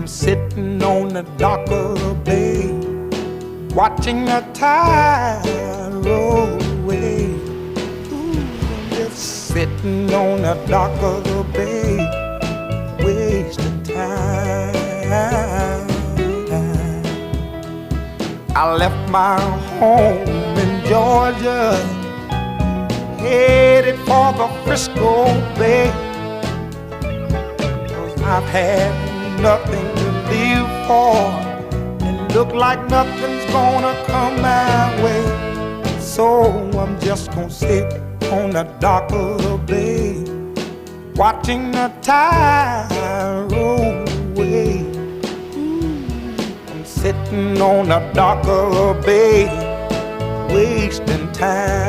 I'm sitting on the dock of the bay, watching the tide roll away. Ooh, I'm just sitting on the dock of the bay, wasting time. I left my home in Georgia, headed for the Frisco Bay, 'cause I've had nothing to live for, and look like nothing's gonna come my way. So I'm just gonna sit on the dock of the bay, watching the tide roll away. I'm sitting on the dock of the bay, wasting time.